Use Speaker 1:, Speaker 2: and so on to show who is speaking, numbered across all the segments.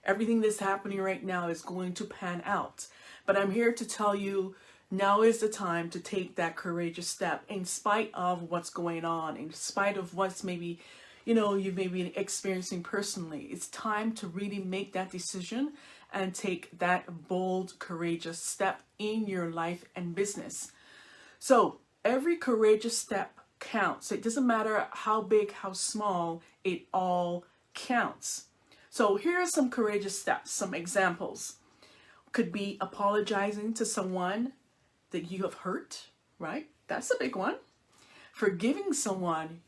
Speaker 1: everything that's happening right now is going to pan out. But I'm here to tell you, now is the time to take that courageous step in spite of what's going on, in spite of what's maybe, you may be experiencing personally. It's time to really make that decision and take that bold, courageous step in your life and business. So every courageous step counts. It doesn't matter how big, how small, it all counts. So here are some courageous steps, some examples. Could be apologizing to someone that you have hurt, right? That's a big one. Forgiving someone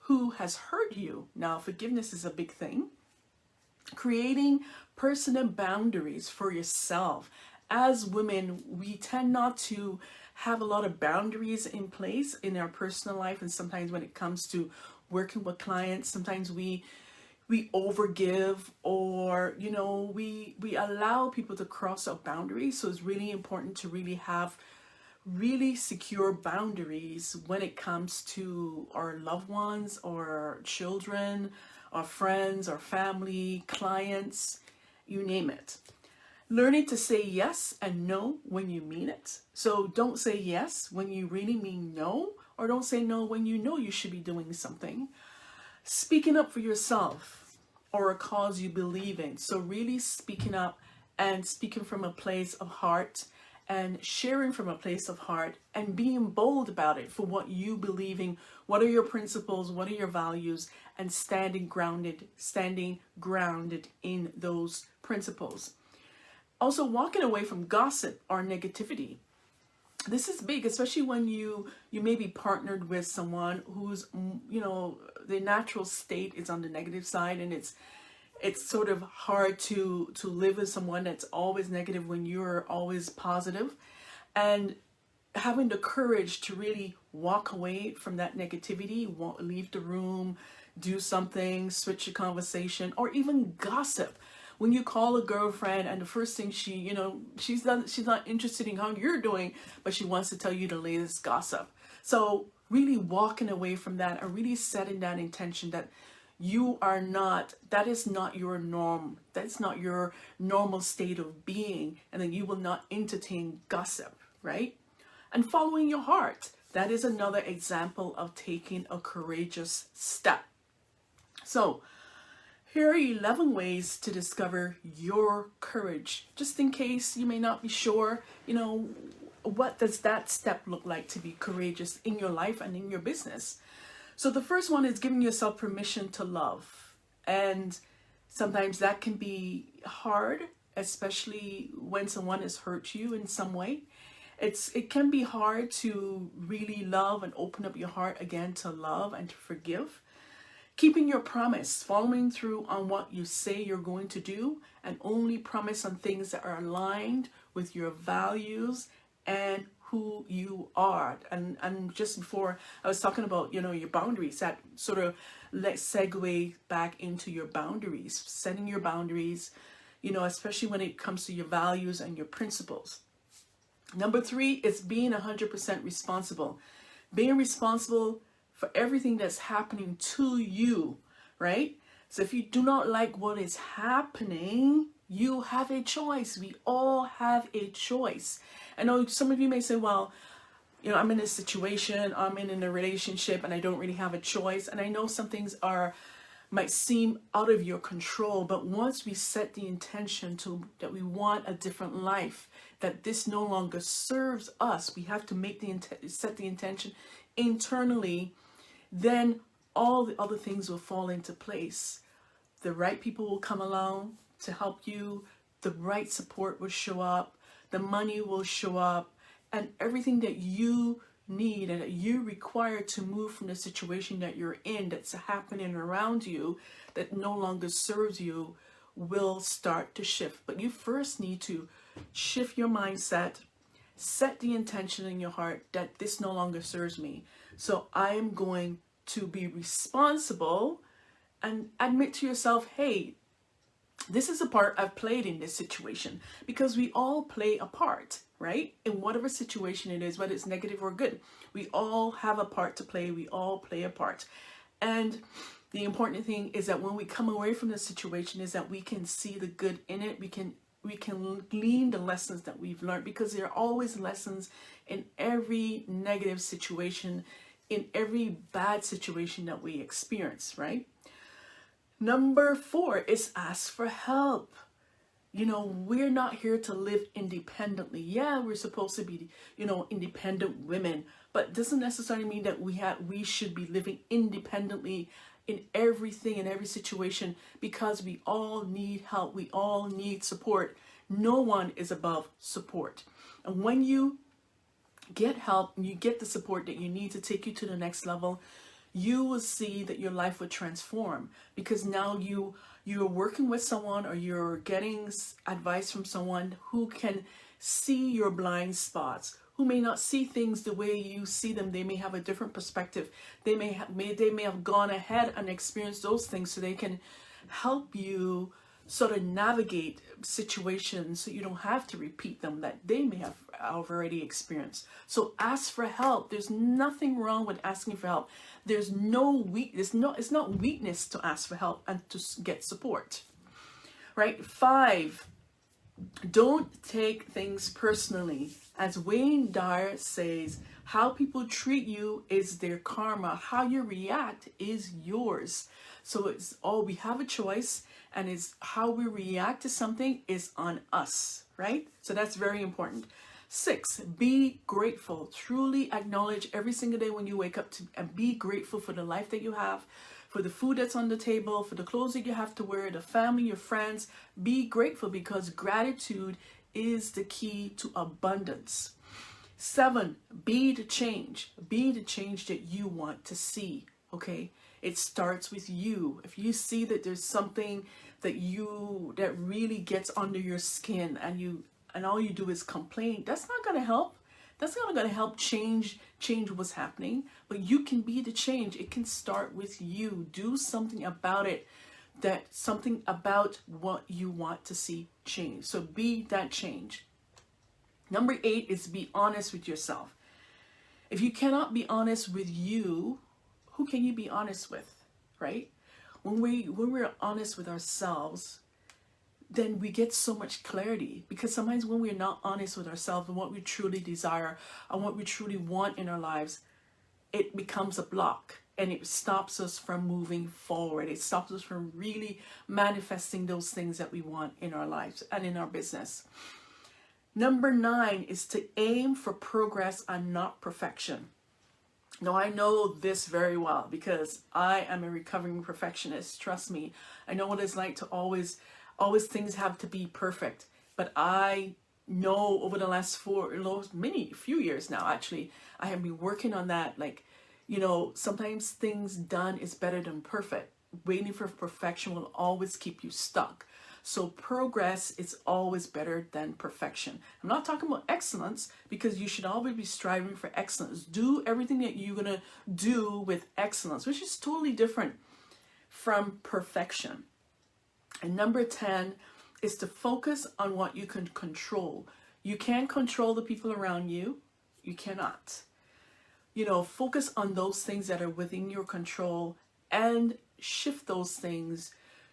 Speaker 1: who has hurt you. Now, forgiveness is a big thing. Creating personal boundaries for yourself. As women, we tend not to have a lot of boundaries in place in our personal life, and sometimes when it comes to working with clients, sometimes we overgive, or we allow people to cross our boundaries. So it's really important to really have really secure boundaries when it comes to our loved ones, or children, our friends, our family, clients, you name it. Learning to say yes and no when you mean it. So don't say yes when you really mean no, or don't say no when you know you should be doing something. Speaking up for yourself or a cause you believe in. So really speaking up and speaking from a place of heart, and sharing from a place of heart, and being bold about it for what you believe in. What are your principles? What are your values? And standing grounded in those principles. Also, walking away from gossip or negativity. This is big, especially when you may be partnered with someone who's, the natural state is on the negative side, and it's sort of hard to live with someone that's always negative when you're always positive. And having the courage to really walk away from that negativity, leave the room, do something, switch the conversation, or even gossip. When you call a girlfriend and the first thing she's not interested in how you're doing, but she wants to tell you the latest gossip. So really walking away from that, and really setting that intention that that is not your norm. That's not your normal state of being. And then you will not entertain gossip, right? And following your heart. That is another example of taking a courageous step. So here are 11 ways to discover your courage. Just in case you may not be sure, what does that step look like to be courageous in your life and in your business? So the first one is giving yourself permission to love. And sometimes that can be hard, especially when someone has hurt you in some way. It can be hard to really love and open up your heart again to love and to forgive. Keeping your promise, following through on what you say you're going to do, and only promise on things that are aligned with your values and who you are. And just before I was talking about, your boundaries, that sort of let's segue back into your boundaries, setting your boundaries, especially when it comes to your values and your principles. Number 3 is being 100% responsible. Being responsible for everything that's happening to you, right? So if you do not like what is happening, you have a choice. We all have a choice. I know some of you may say, well, I'm in a situation, I'm in a relationship, and I don't really have a choice. And I know some things might seem out of your control, but once we set the intention that we want a different life, that this no longer serves us, we have to set the intention internally, then all the other things will fall into place. The right people will come along to help you, the right support will show up, the money will show up, and everything that you need and that you require to move from the situation that you're in, that's happening around you, that no longer serves you, will start to shift. But you first need to shift your mindset, set the intention in your heart that this no longer serves me. So I am going to be responsible, and admit to yourself, hey, this is a part I've played in this situation, because we all play a part, right? In whatever situation it is, whether it's negative or good, we all have a part to play. We all play a part. And The important thing is that when we come away from the situation is that we can see the good in it. We can glean the lessons that we've learned, because there are always lessons in every negative situation, in every bad situation that we experience, right? Number 4 is ask for help. We're not here to live independently. Yeah, we're supposed to be, independent women, but it doesn't necessarily mean that we should be living independently in everything, in every situation, because we all need help. We all need support. No one is above support. And when you get help and you get the support that you need to take you to the next level, you will see that your life will transform, because now you're working with someone, or you're getting advice from someone who can see your blind spots, who may not see things the way you see them. They may have a different perspective. They may have gone ahead and experienced those things, so they can help you sort of navigate situations so you don't have to repeat them that they may have already experienced. So ask for help. There's nothing wrong with asking for help. It's not weakness to ask for help and to get support. Right? 5, don't take things personally. As Wayne Dyer says, how people treat you is their karma. How you react is yours. So we have a choice, and it's how we react to something is on us, right? So that's very important. 6, be grateful. Truly acknowledge every single day when you wake up and be grateful for the life that you have, for the food that's on the table, for the clothes that you have to wear, the family, your friends. Be grateful, because gratitude is the key to abundance. 7, be the change. Be the change that you want to see, okay? It starts with you. If you see that there's something that really gets under your skin, and all you do is complain, that's not going to help. That's not going to help change what's happening. But you can be the change. It can start with you. Do something about it. Something about what you want to see change. So be that change. Number 8 is be honest with yourself. If you cannot be honest with you, who can you be honest with, right? When we're honest with ourselves, then we get so much clarity, because sometimes when we're not honest with ourselves and what we truly desire and what we truly want in our lives, it becomes a block, and it stops us from moving forward. It stops us from really manifesting those things that we want in our lives and in our business. Number 9 is to aim for progress and not perfection. Now, I know this very well, because I am a recovering perfectionist. Trust me, I know what it's like to always things have to be perfect. But I know over the last few years now, actually, I have been working on that. Sometimes things done is better than perfect. Waiting for perfection will always keep you stuck. So progress is always better than perfection. I'm not talking about excellence, because you should always be striving for excellence. Do everything that you're going to do with excellence, which is totally different from perfection. And number 10 is to focus on what you can control. You can't control the people around you. You cannot. Focus on those things that are within your control and shift those things,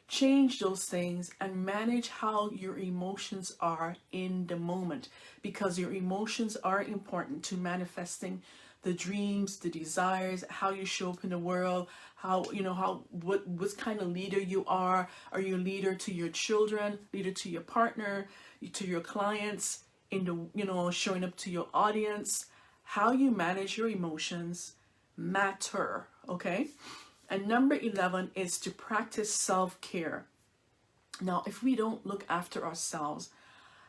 Speaker 1: change those things, and manage how your emotions are in the moment, because your emotions are important to manifesting the dreams, the desires, how you show up in the world, what kind of leader you are. Are you a leader to your children, leader to your partner, to your clients, showing up to your audience? How you manage your emotions matter, okay? And number 11 is to practice self-care. Now, if we don't look after ourselves,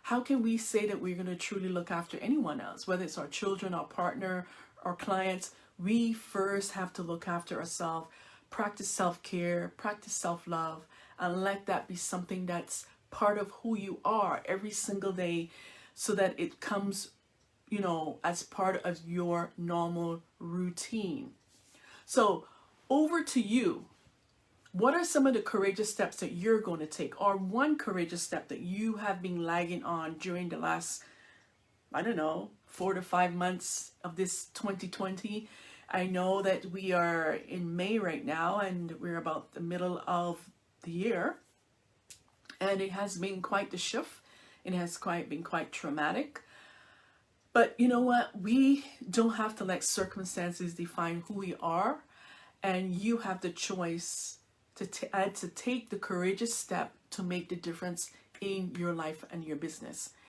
Speaker 1: how can we say that we're going to truly look after anyone else, whether it's our children, our partner, our clients? We first have to look after ourselves, practice self-care, practice self-love, and let that be something that's part of who you are every single day, so that it comes, as part of your normal routine. So over to you. What are some of the courageous steps that you're going to take, or one courageous step that you have been lagging on during the last, 4 to 5 months of this 2020? I know that we are in May right now and we're about the middle of the year, and it has been quite the shift. It has been quite traumatic. But you know what? We don't have to let circumstances define who we are, and you have the choice to take the courageous step to make the difference in your life and your business.